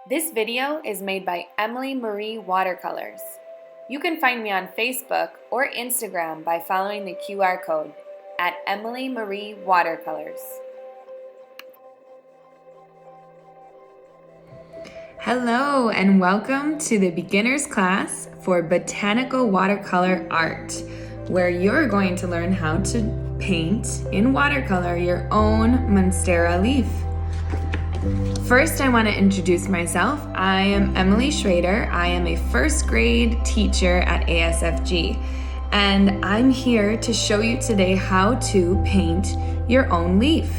This video is made by Emily Marie Watercolors. You can find me on Facebook or Instagram by following the QR code at Emily Marie Watercolors. Hello and welcome to the beginner's class for Botanical Watercolor Art, where you're going to learn how to paint in watercolor your own Monstera Leaf. First, I want to introduce myself. I am Emily Schrader. I am a first grade teacher at ASFG, and I'm here to show you today how to paint your own leaf.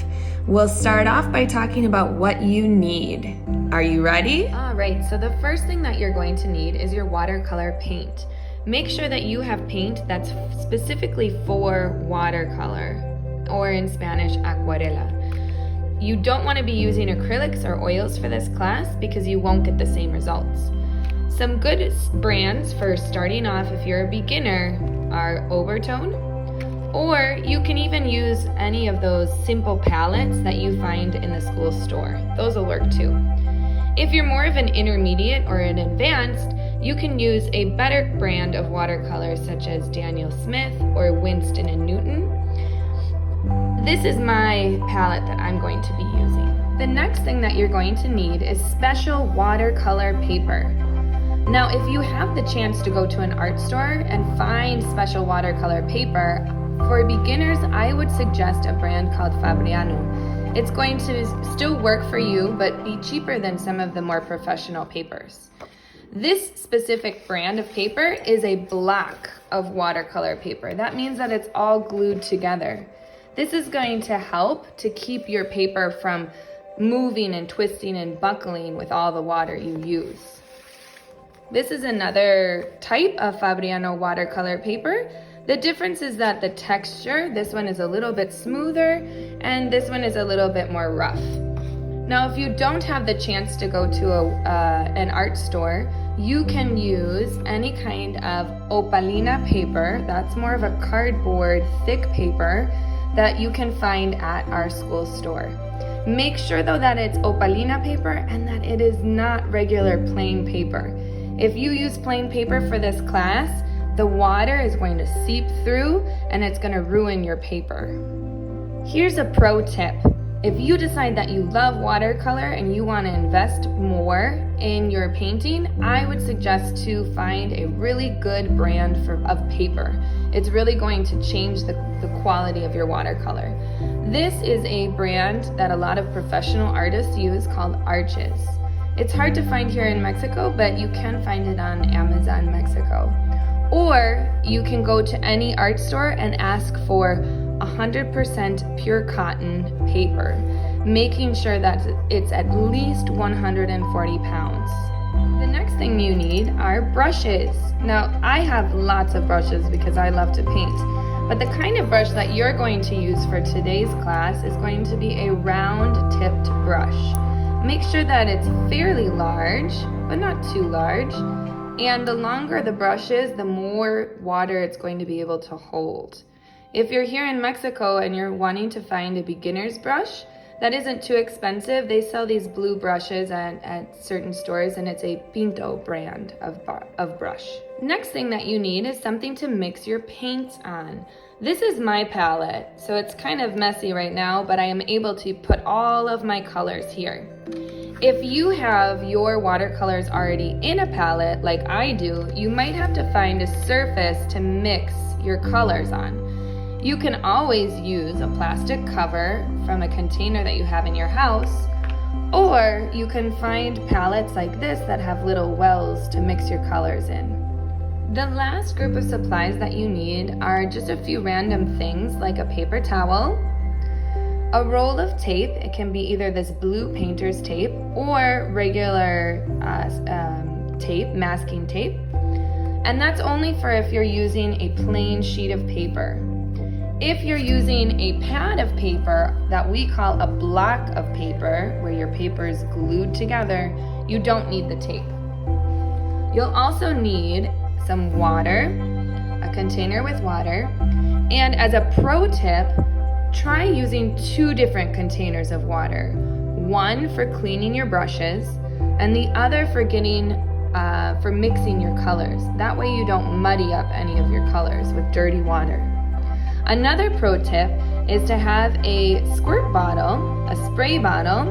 We'll start off by talking about what you need. Are you ready? All right, so the first thing that you're going to need is your watercolor paint. Make sure that you have paint that's specifically for watercolor, or in Spanish, acuarela. You don't want to be using acrylics or oils for this class because you won't get the same results. Some good brands for starting off if you're a beginner are Obertone, or you can even use any of those simple palettes that you find in the school store. Those will work too. If you're more of an intermediate or an advanced, you can use a better brand of watercolors such as Daniel Smith or Winston & Newton. This is my palette that I'm going to be using. The next thing that you're going to need is special watercolor paper. Now, if you have the chance to go to an art store and find special watercolor paper, for beginners, I would suggest a brand called Fabriano. It's going to still work for you, but be cheaper than some of the more professional papers. This specific brand of paper is a block of watercolor paper. That means that it's all glued together. This is going to help to keep your paper from moving and twisting and buckling with all the water you use. This is another type of Fabriano watercolor paper. The difference is that the texture, this one is a little bit smoother and this one is a little bit more rough. Now, if you don't have the chance to go to an art store, you can use any kind of opalina paper. That's more of a cardboard thick paper that you can find at our school store. Make sure though that it's opalina paper and that it is not regular plain paper. If you use plain paper for this class, the water is going to seep through and it's going to ruin your paper. Here's a pro tip. If you decide that you love watercolor and you want to invest more in your painting, I would suggest to find a really good brand of paper. It's really going to change the quality of your watercolor. This is a brand that a lot of professional artists use called Arches. It's hard to find here in Mexico, but you can find it on Amazon Mexico. Or you can go to any art store and ask for 100% pure cotton paper, making sure that it's at least 140 pounds. The next thing you need are brushes. Now, I have lots of brushes because I love to paint, but the kind of brush that you're going to use for today's class is going to be a round-tipped brush. Make sure that it's fairly large, but not too large, and the longer the brush is, the more water it's going to be able to hold. If you're here in Mexico and you're wanting to find a beginner's brush that isn't too expensive, they sell these blue brushes at certain stores, and it's a Pinto brand of brush. Next thing that you need is something to mix your paints on. This is my palette, so it's kind of messy right now, but I am able to put all of my colors here. If you have your watercolors already in a palette like I do, you might have to find a surface to mix your colors on. You can always use a plastic cover from a container that you have in your house, or you can find palettes like this that have little wells to mix your colors in. The last group of supplies that you need are just a few random things like a paper towel, a roll of tape. It can be either this blue painter's tape or regular tape, masking tape, and that's only for if you're using a plain sheet of paper. If you're using a pad of paper that we call a block of paper, where your paper is glued together, you don't need the tape. You'll also need some water, a container with water, and as a pro tip, try using 2 different containers of water. One for cleaning your brushes, and the other for for mixing your colors. That way you don't muddy up any of your colors with dirty water. Another pro tip is to have a squirt bottle, a spray bottle,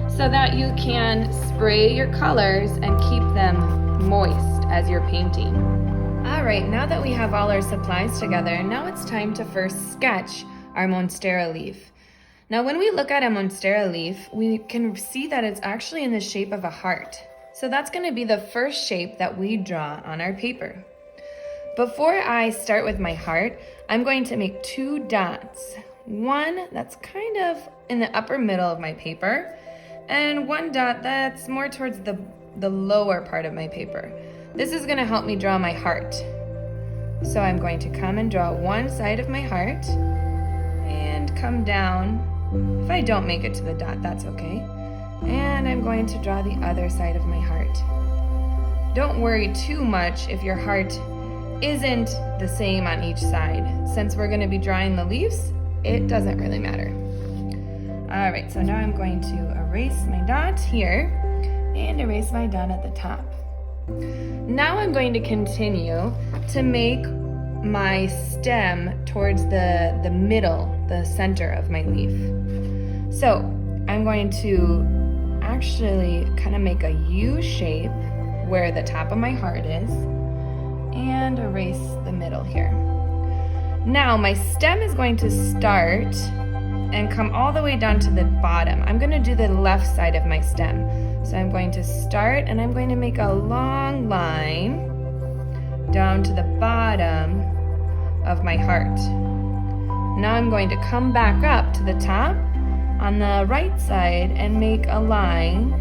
so that you can spray your colors and keep them moist as you're painting. All right, now that we have all our supplies together, now it's time to first sketch our Monstera leaf. Now when we look at a Monstera leaf, we can see that it's actually in the shape of a heart. So that's going to be the first shape that we draw on our paper. Before I start with my heart, I'm going to make 2 dots. One that's kind of in the upper middle of my paper, and 1 dot that's more towards the lower part of my paper. This is going to help me draw my heart. So I'm going to come and draw one side of my heart and come down. If I don't make it to the dot, that's okay. And I'm going to draw the other side of my heart. Don't worry too much if your heart isn't the same on each side. Since we're going to be drawing the leaves, it doesn't really matter. All right, so now I'm going to erase my dot here and erase my dot at the top. Now I'm going to continue to make my stem towards the middle, the center of my leaf. So I'm going to actually kind of make a U shape where the top of my heart is and erase the middle here. Now my stem is going to start and come all the way down to the bottom. I'm going to do the left side of my stem. So I'm going to start and I'm going to make a long line down to the bottom of my heart. Now I'm going to come back up to the top on the right side and make a line,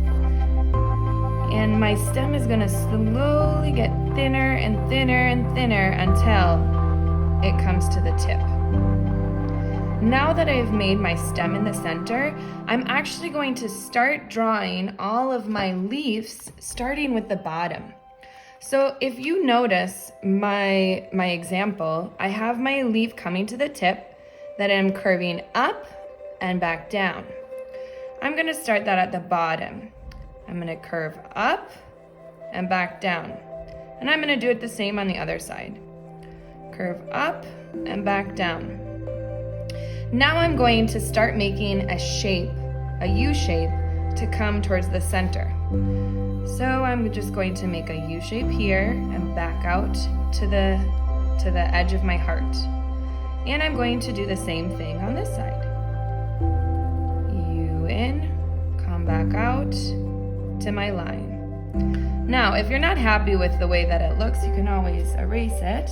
and my stem is going to slowly get thinner and thinner and thinner until it comes to the tip. Now that I've made my stem in the center, I'm actually going to start drawing all of my leaves starting with the bottom. So if you notice my example, I have my leaf coming to the tip that I'm curving up and back down. I'm going to start that at the bottom. I'm going to curve up and back down. And I'm going to do it the same on the other side. Curve up and back down. Now I'm going to start making a shape, a U shape, to come towards the center. So I'm just going to make a U shape here and back out to the edge of my heart. And I'm going to do the same thing on this side. U in, come back out to my line. Now, if you're not happy with the way that it looks, you can always erase it.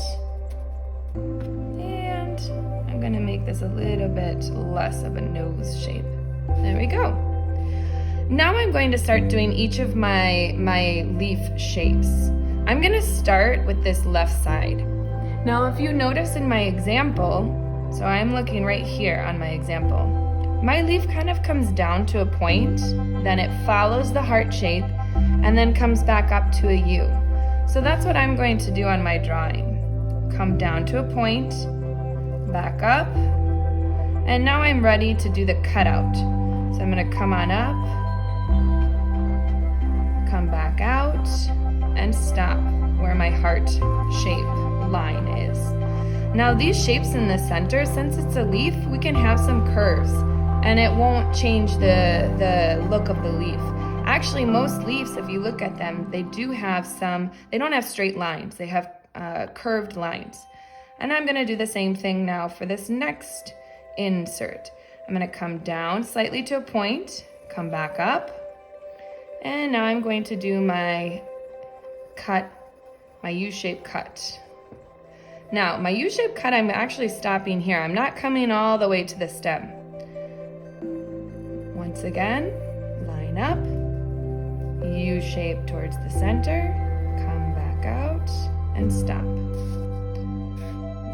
And I'm going to make this a little bit less of a nose shape. There we go. Now I'm going to start doing each of my leaf shapes. I'm going to start with this left side. Now, if you notice in my example, so I'm looking right here on my example, my leaf kind of comes down to a point, then it follows the heart shape, and then comes back up to a U. So that's what I'm going to do on my drawing. Come down to a point, back up, and now I'm ready to do the cutout. So I'm going to come on up, come back out, and stop where my heart shape line is. Now these shapes in the center, since it's a leaf, we can have some curves and it won't change the look of the leaf. Actually, most leaves, if you look at them, they don't have straight lines, they have curved lines. And I'm gonna do the same thing now for this next insert. I'm gonna come down slightly to a point, come back up, and now I'm going to do my cut, my U-shaped cut. Now, my U-shaped cut, I'm actually stopping here. I'm not coming all the way to the stem. Once again, line up, U-shape towards the center, come back out, and stop. I'm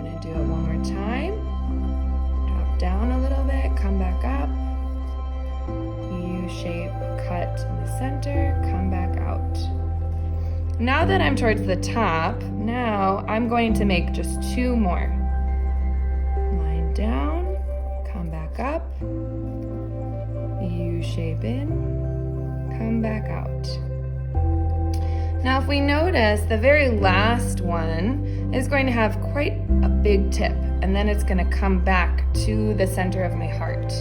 gonna do it one more time. Drop down a little bit, come back up, U-shape cut in the center, come back out. Now that I'm towards the top, now I'm going to make just 2 more. Line down, come back up, U-shape in, come back out. Now if we notice, the very last one is going to have quite a big tip, and then it's going to come back to the center of my heart.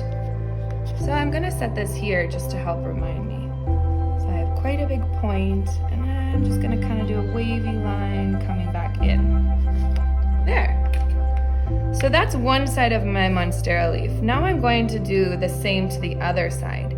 So I'm going to set this here just to help remind me. So I have quite a big point, and I'm just going to kind of do a wavy line coming back in. There. So that's one side of my Monstera leaf. Now I'm going to do the same to the other side.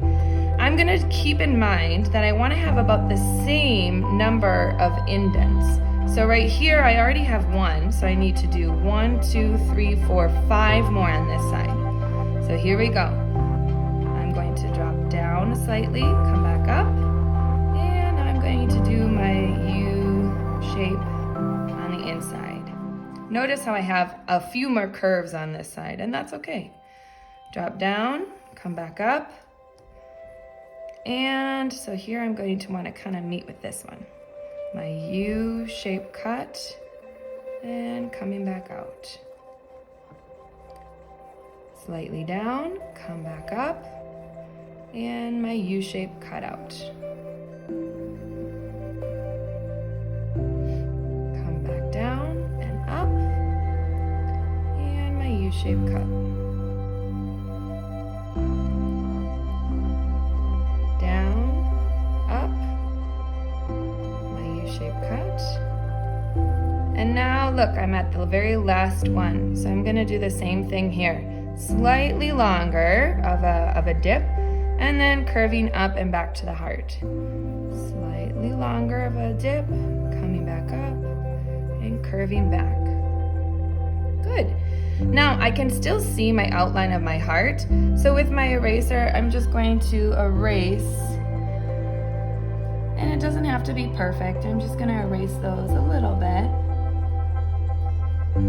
I'm going to keep in mind that I want to have about the same number of indents. So right here I already have one, so I need to do 1, 2, 3, 4, 5 more on this side. So here we go. I'm going to drop down slightly, come back up, and I'm going to do my U shape on the inside. Notice how I have a few more curves on this side, and that's okay. Drop down, come back up. And so here I'm going to want to kind of meet with this one. My U-shape cut and coming back out. Slightly down, come back up, and my U-shape cut out. Come back down and up, and my U-shape cut. And now look, I'm at the very last one. So I'm gonna do the same thing here. Slightly longer of a dip, and then curving up and back to the heart. Slightly longer of a dip, coming back up, and curving back. Good. Now I can still see my outline of my heart. So with my eraser, I'm just going to erase. And it doesn't have to be perfect. I'm just gonna erase those a little bit.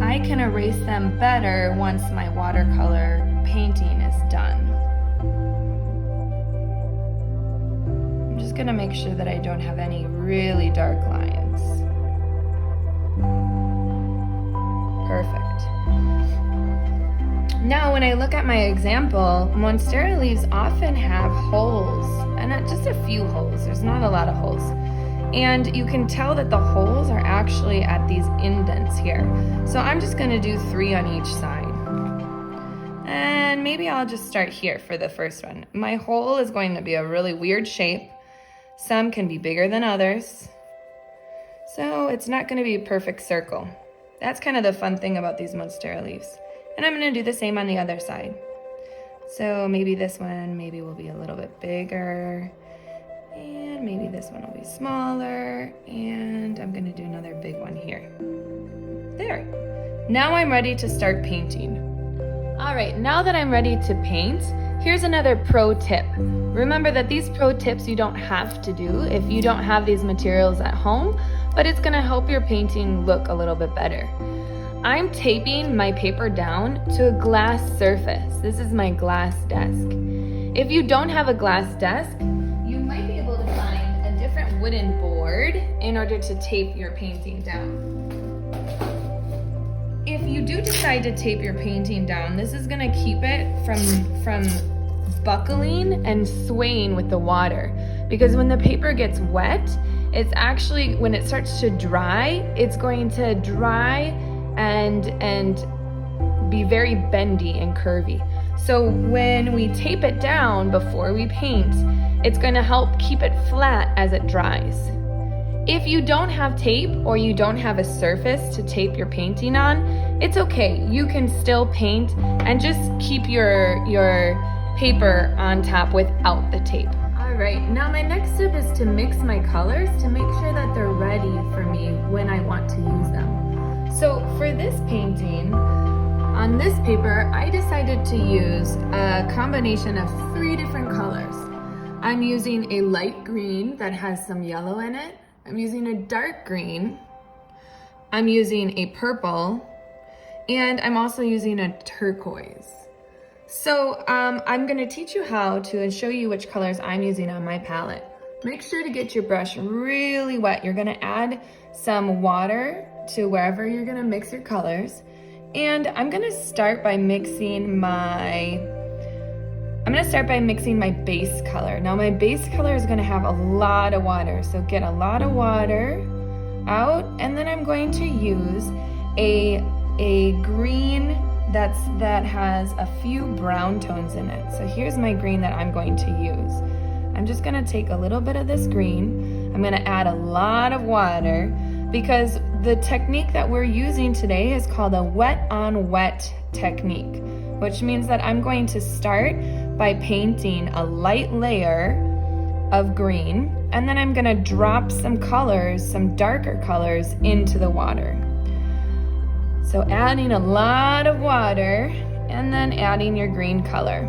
I can erase them better once my watercolor painting is done. I'm just gonna make sure that I don't have any really dark lines. Perfect. Now when I look at my example, Monstera leaves often have holes, and not just a few holes, there's not a lot of holes. And you can tell that the holes are actually at these indents here. So I'm just gonna do 3 on each side. And maybe I'll just start here for the first one. My hole is going to be a really weird shape. Some can be bigger than others. So it's not gonna be a perfect circle. That's kind of the fun thing about these Monstera leaves. And I'm gonna do the same on the other side. So maybe this one maybe will be a little bit bigger. And maybe this one will be smaller, and I'm gonna do another big one here. There. Now I'm ready to start painting. All right, now that I'm ready to paint, here's another pro tip. Remember that these pro tips you don't have to do if you don't have these materials at home, but it's gonna help your painting look a little bit better. I'm taping my paper down to a glass surface. This is my glass desk. If you don't have a glass desk, you might be able to find a different wooden board in order to tape your painting down. If you do decide to tape your painting down, this is gonna keep it from buckling and swaying with the water. Because when the paper gets wet, it's actually, when it starts to dry, it's going to dry and be very bendy and curvy. So when we tape it down before we paint, it's gonna help keep it flat as it dries. If you don't have tape or you don't have a surface to tape your painting on, it's okay. You can still paint and just keep your paper on top without the tape. All right, now my next step is to mix my colors to make sure that they're ready for me when I want to use them. So for this painting, on this paper, I decided to use a combination of 3 different colors. I'm using a light green that has some yellow in it. I'm using a dark green. I'm using a purple, and I'm also using a turquoise. So I'm gonna teach you how to and show you which colors I'm using on my palette. Make sure to get your brush really wet. You're gonna add some water to wherever you're gonna mix your colors. And I'm gonna start by mixing my I'm gonna start by mixing my base color. Now my base color is gonna have a lot of water, so get a lot of water out, and then I'm going to use a green that has a few brown tones in it. So here's my green that I'm going to use. I'm just gonna take a little bit of this green. I'm gonna add a lot of water because the technique that we're using today is called a wet on wet technique, which means that I'm going to start by painting a light layer of green, and then I'm gonna drop some colors, some darker colors into the water. So adding a lot of water and then adding your green color.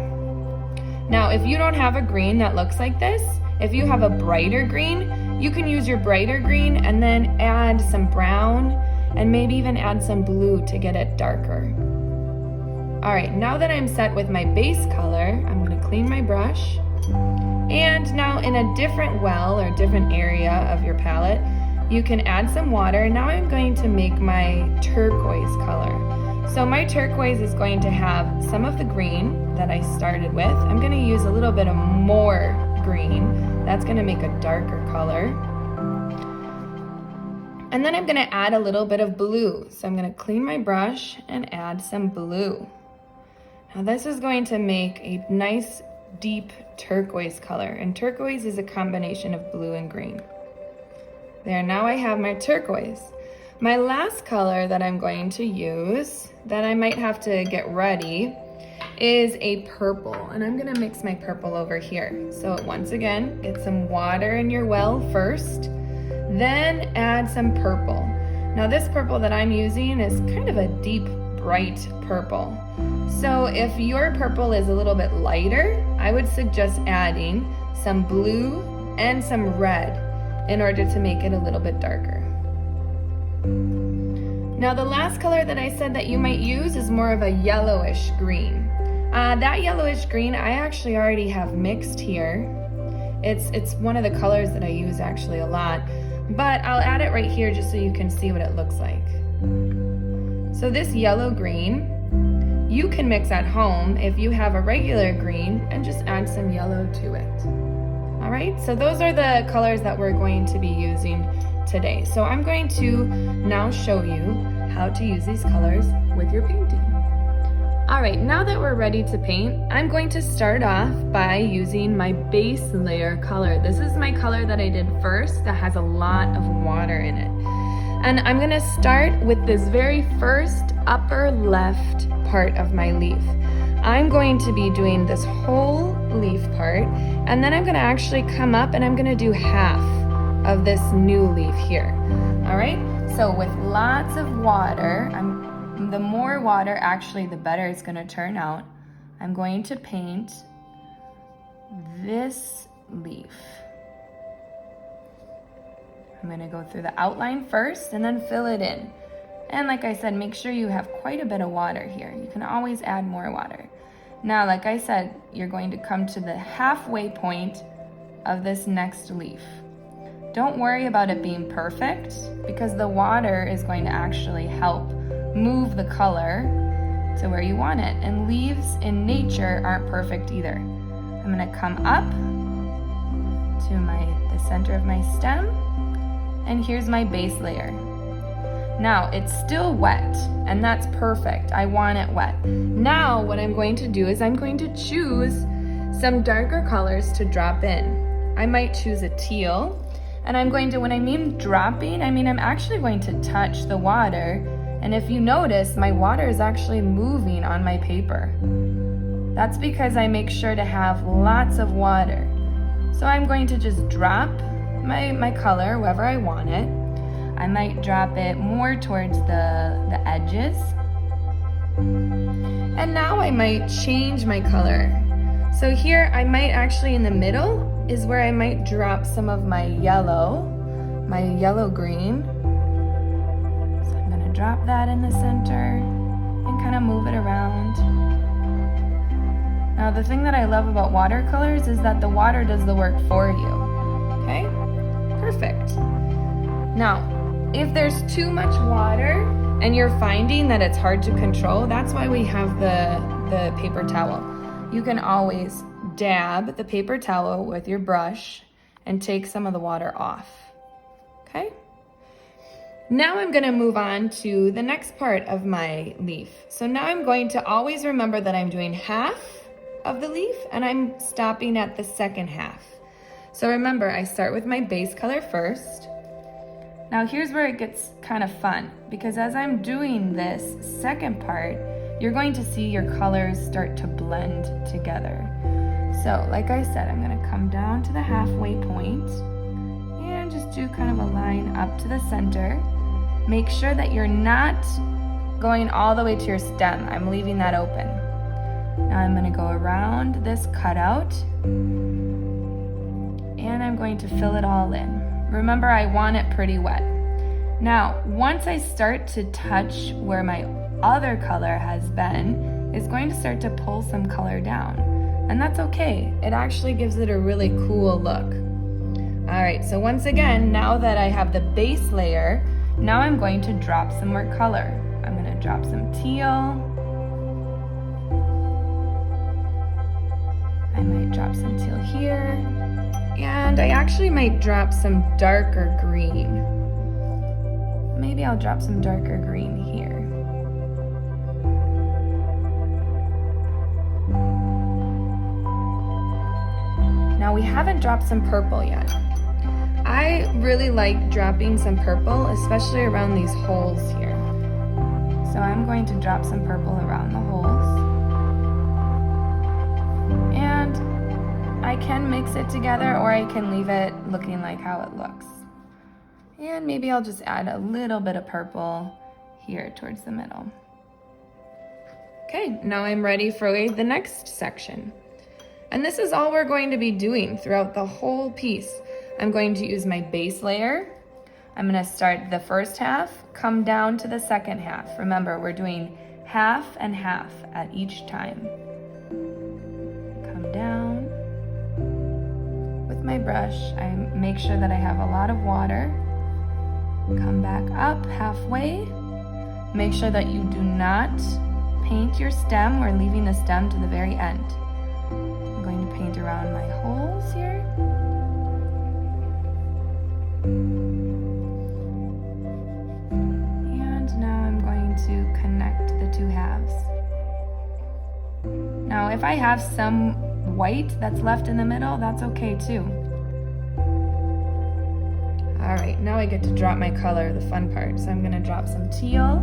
Now, if you don't have a green that looks like this, if you have a brighter green, you can use your brighter green and then add some brown and maybe even add some blue to get it darker. All right, now that I'm set with my base color, I'm gonna clean my brush. And now in a different well or different area of your palette, you can add some water. And now I'm going to make my turquoise color. So my turquoise is going to have some of the green that I started with. I'm gonna use a little bit of more green. That's gonna make a darker color. And then I'm gonna add a little bit of blue. So I'm gonna clean my brush and add some blue. Now this is going to make a nice deep turquoise color. And turquoise is a combination of blue and green. There, now I have my turquoise. My last color that I'm going to use, that I might have to get ready, is a purple. And I'm gonna mix my purple over here. So once again, get some water in your well first, then add some purple. Now this purple that I'm using is kind of a deep, bright purple. So if your purple is a little bit lighter, I would suggest adding some blue and some red in order to make it a little bit darker. Now the last color that I said that you might use is more of a yellowish green. That yellowish green I actually already have mixed here. It's one of the colors that I use actually a lot, but I'll add it right here just so you can see what it looks like. So this yellow green, you can mix at home if you have a regular green and just add some yellow to it. All right, so those are the colors that we're going to be using today. So I'm going to now show you how to use these colors with your painting. All right, now that we're ready to paint, I'm going to start off by using my base layer color. This is my color that I did first that has a lot of water in it. And I'm gonna start with this very first upper left part of my leaf. I'm going to be doing this whole leaf part, and then I'm gonna actually come up and I'm gonna do half of this new leaf here. All right, so with lots of water, the more water actually the better it's gonna turn out. I'm going to paint this leaf. I'm gonna go through the outline first and then fill it in. And like I said, make sure you have quite a bit of water here. You can always add more water. Now, like I said, you're going to come to the halfway point of this next leaf. Don't worry about it being perfect because the water is going to actually help move the color to where you want it. And leaves in nature aren't perfect either. I'm gonna come up to the center of my stem, and here's my base layer. Now it's still wet, and that's perfect. I want it wet. Now what I'm going to do is I'm going to choose some darker colors to drop in. I might choose a teal, and I'm going to, when I mean dropping, I mean I'm actually going to touch the water, and if you notice, my water is actually moving on my paper. That's because I make sure to have lots of water. So I'm going to just drop my color wherever I want it. I might drop it more towards the edges. And now I might change my color. So here I might actually, in the middle is where I might drop some of my yellow green. So I'm gonna drop that in the center and kind of move it around. Now the thing that I love about watercolors is that the water does the work for you, okay? Perfect. Now, if there's too much water and you're finding that it's hard to control, that's why we have the paper towel. you can always dab the paper towel with your brush and take some of the water off, okay? Now I'm gonna move on to the next part of my leaf. So now I'm going to always remember that I'm doing half of the leaf and I'm stopping at the second half. So remember, I start with my base color first. Now here's where it gets kind of fun, because as I'm doing this second part, you're going to see your colors start to blend together. So like I said, I'm gonna come down to the halfway point and just do kind of a line up to the center. Make sure that you're not going all the way to your stem. I'm leaving that open. Now I'm gonna go around this cutout and I'm going to fill it all in. Remember, I want it pretty wet. Now, once I start to touch where my other color has been, it's going to start to pull some color down. And that's okay. It actually gives it a really cool look. All right, so once again, now that I have the base layer, now I'm going to drop some more color. I'm gonna drop some teal. I might drop some teal here. And I actually might drop some darker green. Maybe I'll drop some darker green here. Now we haven't dropped some purple yet. I really like dropping some purple, especially around these holes here. So I'm going to drop some purple around the holes. And I can mix it together or I can leave it looking like how it looks. And maybe I'll just add a little bit of purple here towards the middle. Okay, now I'm ready for the next section. And this is all we're going to be doing throughout the whole piece. I'm going to use my base layer. I'm gonna start the first half, come down to the second half. Remember, we're doing half and half at each time. Come down. With my brush, I make sure that I have a lot of water. Come back up halfway. Make sure that you do not paint your stem. We're leaving the stem to the very end. I'm going to paint around my holes here. And now I'm going to connect the two halves. Now, if I have some white that's left in the middle, that's okay too. All right, now I get to drop my color, the fun part. So I'm gonna drop some teal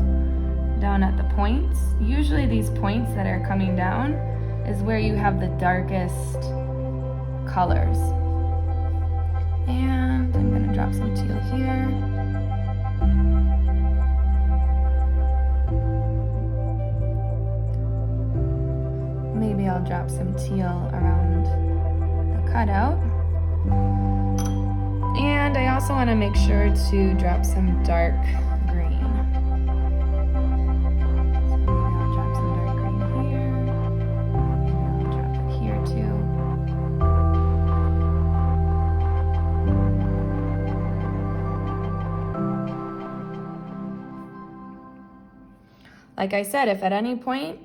down at the points. Usually these points that are coming down is where you have the darkest colors. And I'm gonna drop some teal here. Maybe I'll drop some teal around the cutout. And I also want to make sure to drop some dark green. So maybe I'll drop some dark green here. Maybe I'll drop it here too. Like I said, if at any point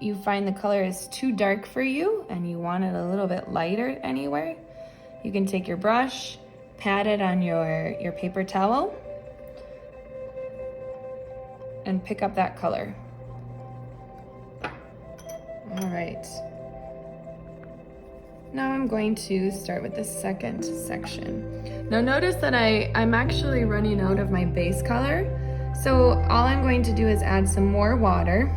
you find the color is too dark for you and you want it a little bit lighter anywhere, you can take your brush, pat it on your paper towel, and pick up that color. All right. Now I'm going to start with the second section. Now notice that I'm actually running out of my base color, so all I'm going to do is add some more water.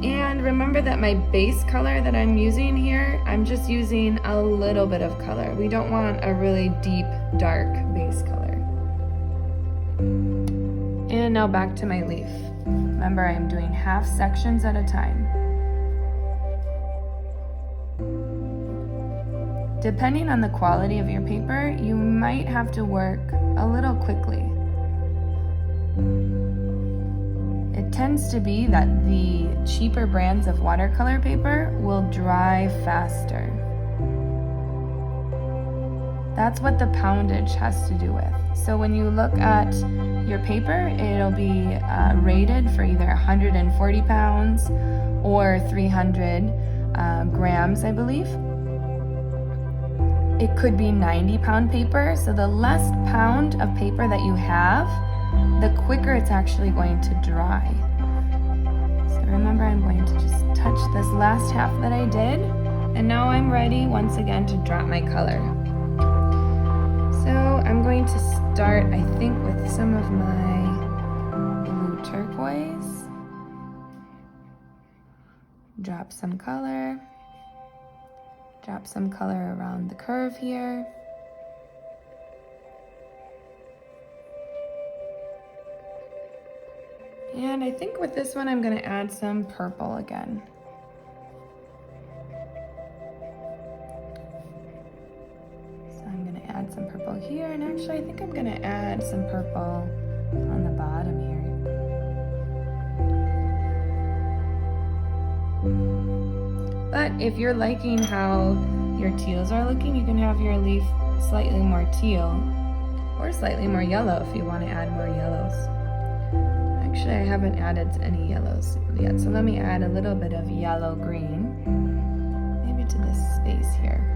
And remember that my base color that I'm using here, I'm just using a little bit of color. We don't want a really deep, dark base color. And now back to my leaf. Remember, I'm doing half sections at a time. Depending on the quality of your paper, you might have to work a little quickly. It tends to be that the cheaper brands of watercolor paper will dry faster. That's what the poundage has to do with. So when you look at your paper, it'll be rated for either 140 pounds or 300 grams, I believe. It could be 90-pound paper. So the less pound of paper that you have, the quicker it's actually going to dry. So remember, I'm going to just touch this last half that I did. And now I'm ready once again to drop my color. So I'm going to start, I think, with some of my blue turquoise. Drop some color. Drop some color around the curve here. And I think with this one, I'm going to add some purple again. Add some purple here, and actually I think I'm going to add some purple on the bottom here. But if you're liking how your teals are looking, you can have your leaf slightly more teal or slightly more yellow if you want to add more yellows. Actually, I haven't added any yellows yet, so let me add a little bit of yellow green, maybe to this space here.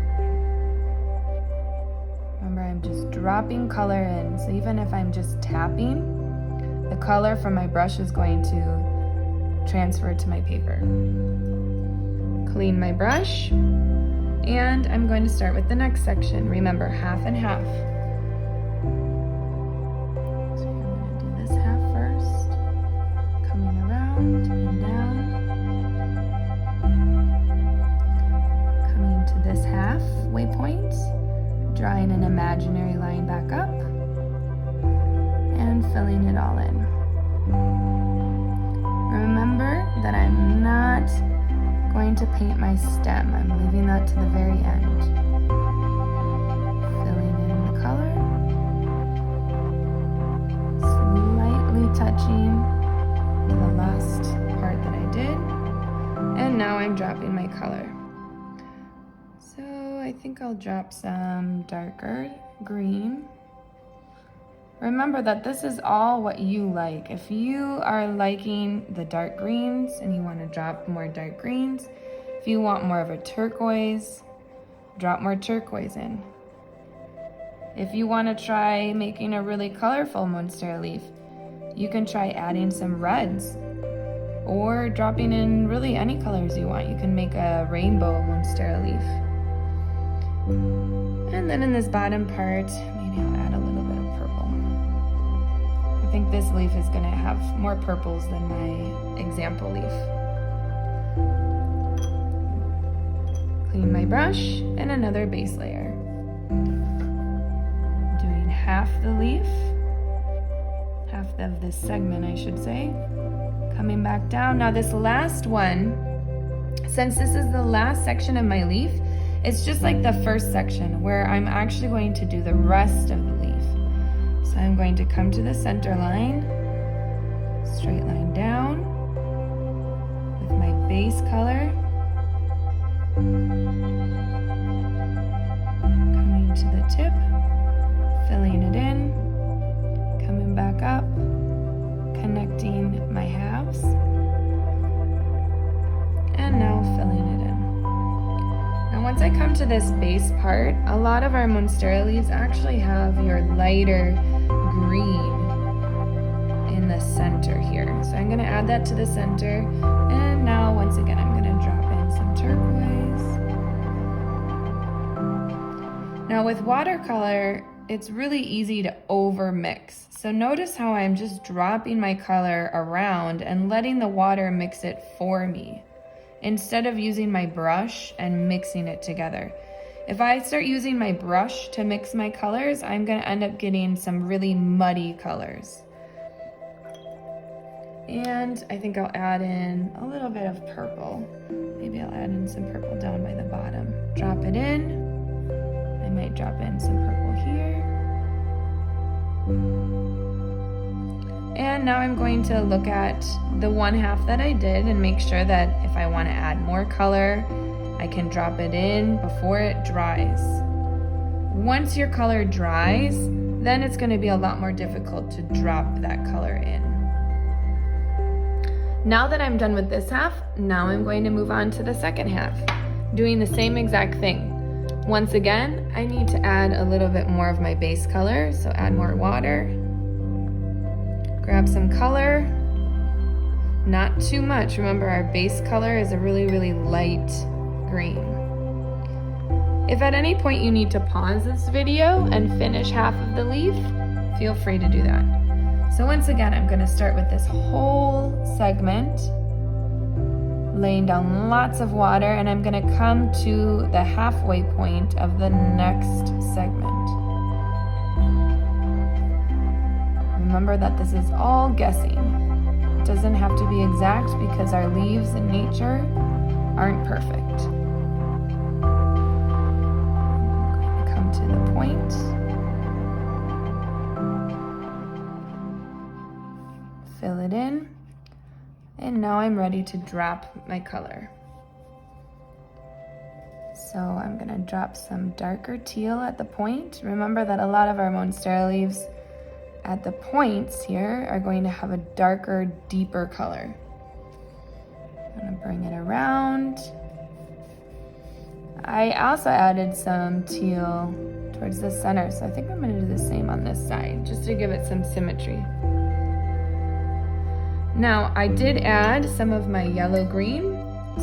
Remember, I'm just dropping color in, so even if I'm just tapping, the color from my brush is going to transfer to my paper. Clean my brush, and I'm going to start with the next section. Remember, half and half. So I'm going to do this half first, coming around and down, coming to this halfway point, drawing an imaginary line back up, and filling it all in. Remember that I'm not going to paint my stem. I'm leaving that to the very end. Filling in the color, slightly touching to the last part that I did, and now I'm dropping my color. I think I'll drop some darker green. Remember that this is all what you like. If you are liking the dark greens and you want to drop more dark greens, if you want more of a turquoise, drop more turquoise in. If you want to try making a really colorful Monstera leaf, you can try adding some reds or dropping in really any colors you want. You can make a rainbow Monstera leaf. And then in this bottom part, maybe I'll add a little bit of purple. I think this leaf is going to have more purples than my example leaf. Clean my brush and another base layer. Doing half the leaf, half of this segment I should say. Coming back down. Now this last one, since this is the last section of my leaf, it's just like the first section where I'm actually going to do the rest of the leaf. So I'm going to come to the center line, straight line down with my base color, coming to the tip, filling it in, coming back up, connecting my halves, and now filling it in. Now once I come to this base part, a lot of our Monstera leaves actually have your lighter green in the center here. So I'm going to add that to the center, and now once again I'm going to drop in some turquoise. Now with watercolor, it's really easy to over mix. So notice how I'm just dropping my color around and letting the water mix it for me, instead of using my brush and mixing it together. If I start using my brush to mix my colors, I'm going to end up getting some really muddy colors. And I think I'll add in a little bit of purple. Maybe I'll add in some purple down by the bottom. Drop it in. I might drop in some purple here. And now I'm going to look at the one half that I did and make sure that if I want to add more color, I can drop it in before it dries. Once your color dries, then it's going to be a lot more difficult to drop that color in. Now that I'm done with this half, now I'm going to move on to the second half, doing the same exact thing. Once again, I need to add a little bit more of my base color, so add more water. Grab some color, not too much. Remember, our base color is a really light green. If at any point you need to pause this video and finish half of the leaf, feel free to do that. So once again, I'm going to start with this whole segment, laying down lots of water, and I'm going to come to the halfway point of the next segment. Remember that this is all guessing. It doesn't have to be exact because our leaves in nature aren't perfect. I'm going to come to the point. Fill it in. And now I'm ready to drop my color. So I'm gonna drop some darker teal at the point. Remember that a lot of our Monstera leaves at the points here are going to have a darker, deeper color. I'm gonna bring it around. I also added some teal towards the center, so I think I'm gonna do the same on this side, just to give it some symmetry. Now, I did add some of my yellow-green,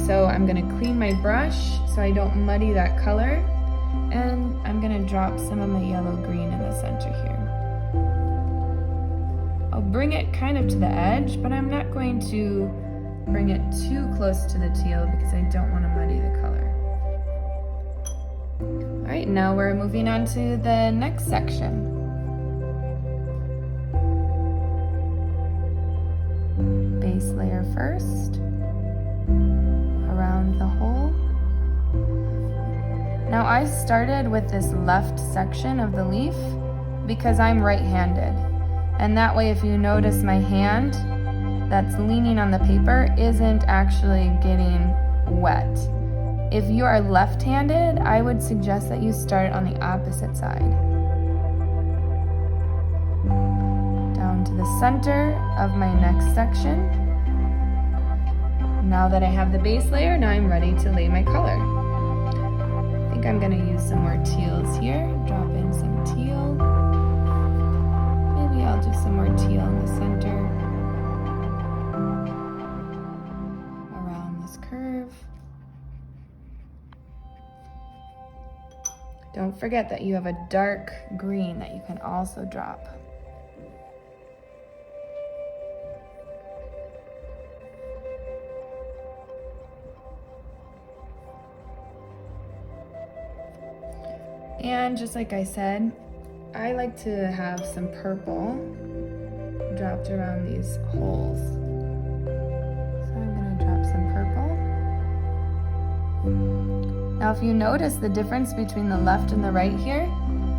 so I'm gonna clean my brush so I don't muddy that color, and I'm gonna drop some of my yellow-green in the center here. I'll bring it kind of to the edge, but I'm not going to bring it too close to the teal because I don't want to muddy the color. All right, now we're moving on to the next section. Base layer first, around the hole. Now I started with this left section of the leaf because I'm right-handed. And that way, if you notice, my hand that's leaning on the paper isn't actually getting wet. If you are left-handed, I would suggest that you start on the opposite side. Down to the center of my next section. Now that I have the base layer, now I'm ready to lay my color. I think I'm gonna use some more teals here. Drop in some teal. Maybe I'll do some more teal in the center. Around this curve. Don't forget that you have a dark green that you can also drop. And just like I said, I like to have some purple dropped around these holes. So I'm gonna drop some purple. Now if you notice the difference between the left and the right here,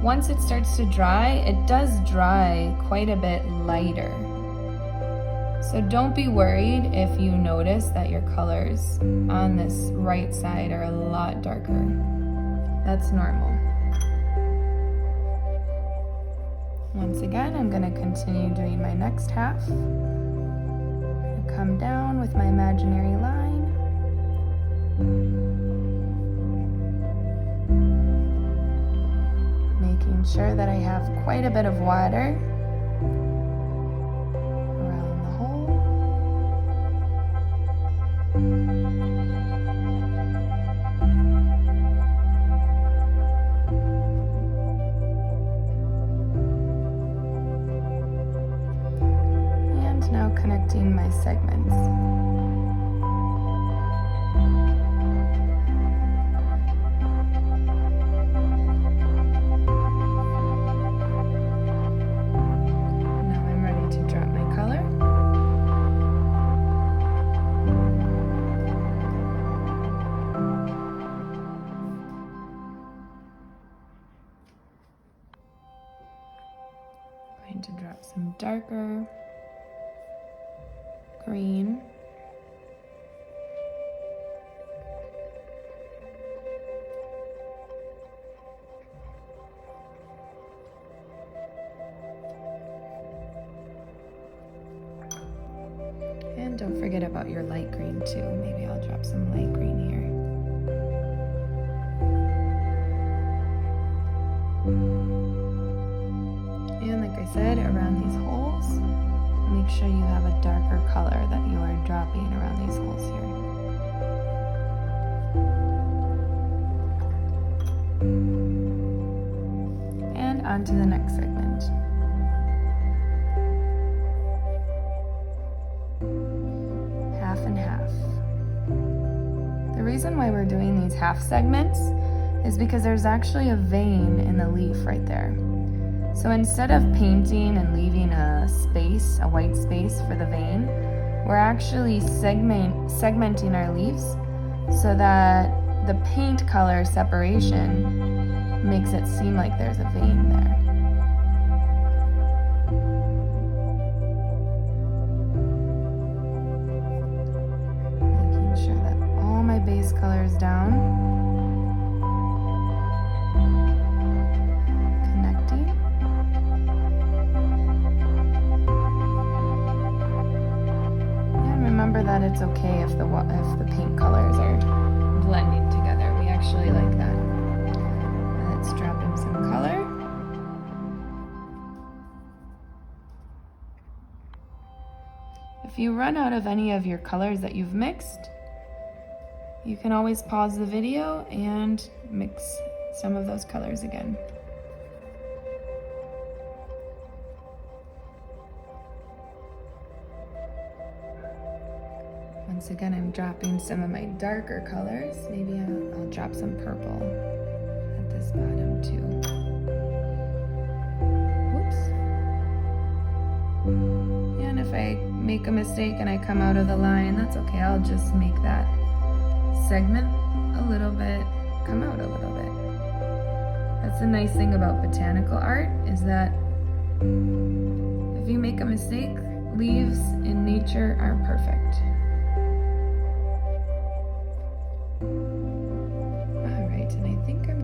once it starts to dry, it does dry quite a bit lighter. So don't be worried if you notice that your colors on this right side are a lot darker. That's normal. Once again, I'm going to continue doing my next half. Come down with my imaginary line. Making sure that I have quite a bit of water around the hole. Now connecting my segments. Now I'm ready to drop my color. I'm going to drop some darker green. out your light green too. Maybe I'll drop some light green here. And like I said, around these holes, make sure you have a darker color that you are dropping around these holes here. And on to the next segment. Half and half. The reason why we're doing these half segments is because there's actually a vein in the leaf right there. So instead of painting and leaving a space, a white space for the vein, we're actually segmenting our leaves so that the paint color separation makes it seem like there's a vein there. Making sure that all my base color is down. That it's okay if the paint colors are blending together. We actually like that. Let's drop in some color. If you run out of any of your colors that you've mixed, you can always pause the video and mix some of those colors again. Once again, I'm dropping some of my darker colors. Maybe I'll drop some purple at this bottom too. Whoops. And if I make a mistake and I come out of the line, that's okay. I'll just make that segment a little bit, come out a little bit. That's the nice thing about botanical art, is that if you make a mistake, leaves in nature aren't perfect.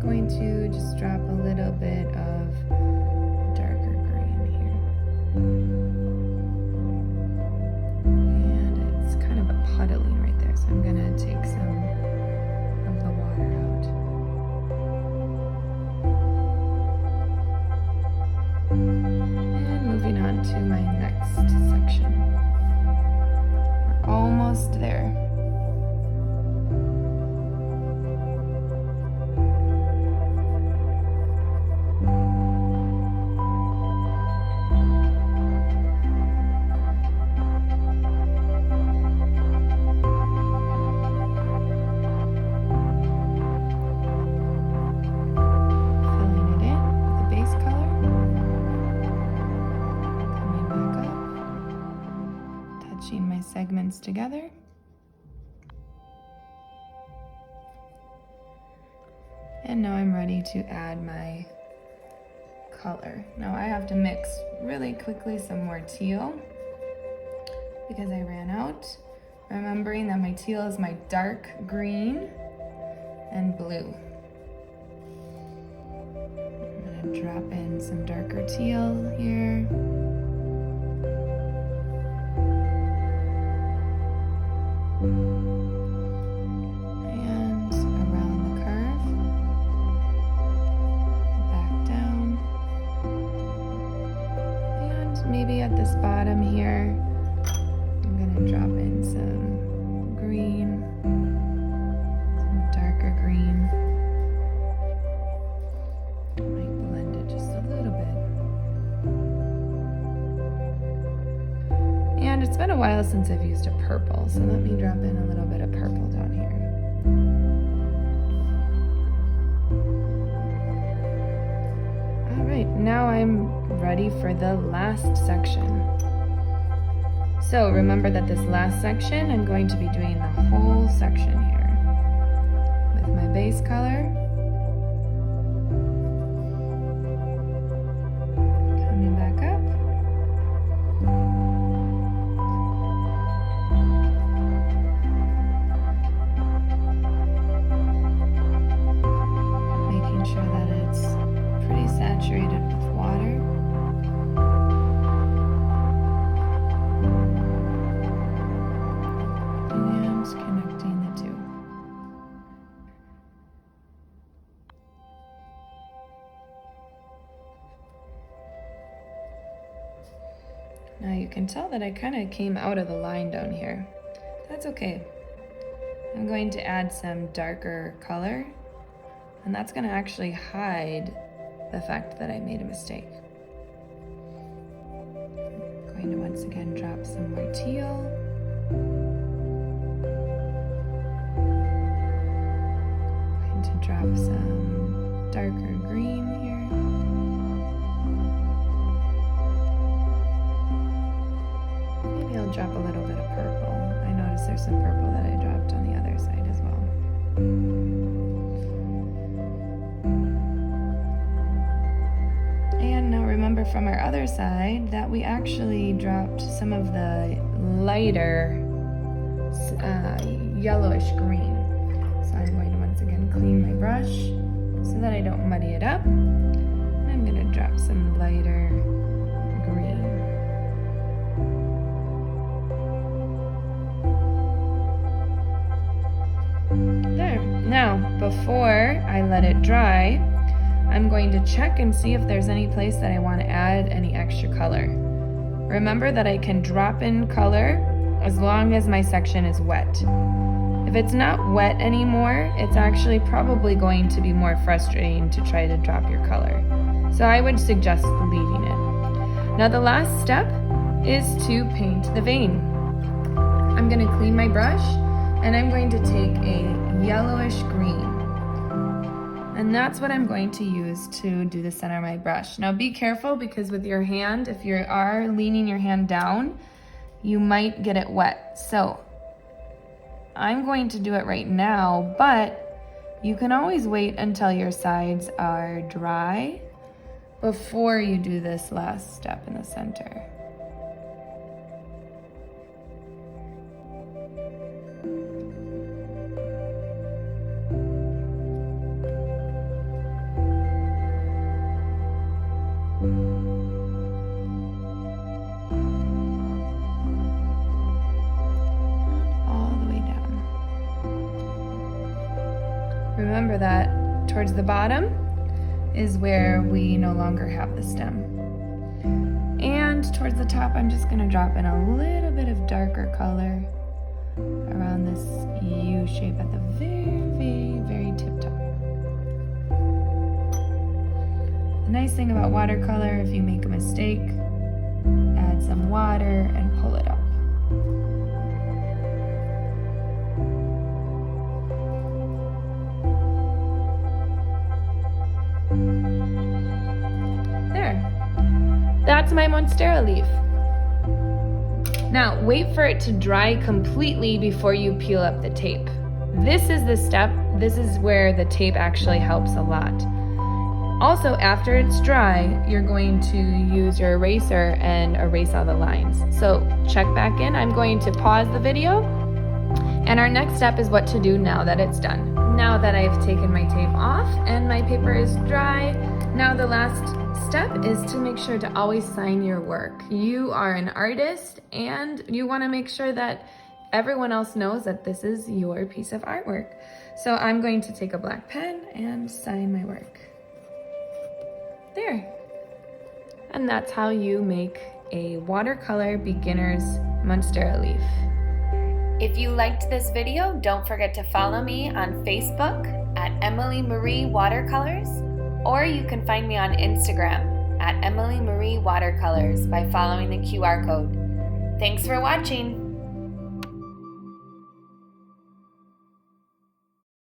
Going to just drop a little bit of darker green here. And it's kind of a puddling right there, so I'm going to take some of the water out. And moving on to my next section. We're almost there. Segments together. And now I'm ready to add my color. Now I have to mix really quickly some more teal because I ran out. Remembering that my teal is my dark green and blue. I'm going to drop in some darker teal here. And around the curve, back down, and maybe at this bottom here, I'm going to drop in some green, some darker green. I might blend it just a little bit. And it's been a while since I've used a purple, so let me drop in a little bit of purple down here. All right, now I'm ready for the last section. So remember that this last section, I'm going to be doing the whole section here with my base color. Coming back up. Saturated with water. Now you can tell that I kind of came out of the line down here. That's okay. I'm going to add some darker color, and that's going to actually hide the fact that I made a mistake. I'm going to once again drop some more teal. I'm going to drop some darker green here. Maybe I'll drop a little bit of purple. I noticed there's some purple that I dropped on the other side as well. And now remember from our other side that we actually dropped some of the lighter yellowish green. So I'm going to once again clean my brush so that I don't muddy it up. And I'm going to drop some lighter green. There. Now, before I let it dry, I'm going to check and see if there's any place that I want to add any extra color. Remember that I can drop in color as long as my section is wet. If it's not wet anymore, it's actually probably going to be more frustrating to try to drop your color. So I would suggest leaving it. Now the last step is to paint the vein. I'm going to clean my brush and I'm going to take a yellowish green. And that's what I'm going to use to do the center of my brush. Now be careful, because with your hand, if you are leaning your hand down, you might get it wet. So I'm going to do it right now, but you can always wait until your sides are dry before you do this last step in the center. Remember that towards the bottom is where we no longer have the stem. And towards the top, I'm just going to drop in a little bit of darker color around this U shape at the very tip top. The nice thing about watercolor, if you make a mistake, add some water and pull it up. That's my Monstera leaf. Now, wait for it to dry completely before you peel up the tape. This is the step, this is where the tape actually helps a lot. Also, after it's dry, you're going to use your eraser and erase all the lines. So check back in. I'm going to pause the video, and our next step is what to do now that it's done. Now that I've taken my tape off and my paper is dry, now the last step is to make sure to always sign your work. You are an artist and you want to make sure that everyone else knows that this is your piece of artwork. So I'm going to take a black pen and sign my work. There. And that's how you make a watercolor beginner's Monstera leaf. If you liked this video, don't forget to follow me on Facebook at Emily Marie Watercolors, or you can find me on Instagram at Emily Marie Watercolors by following the QR code. Thanks for watching.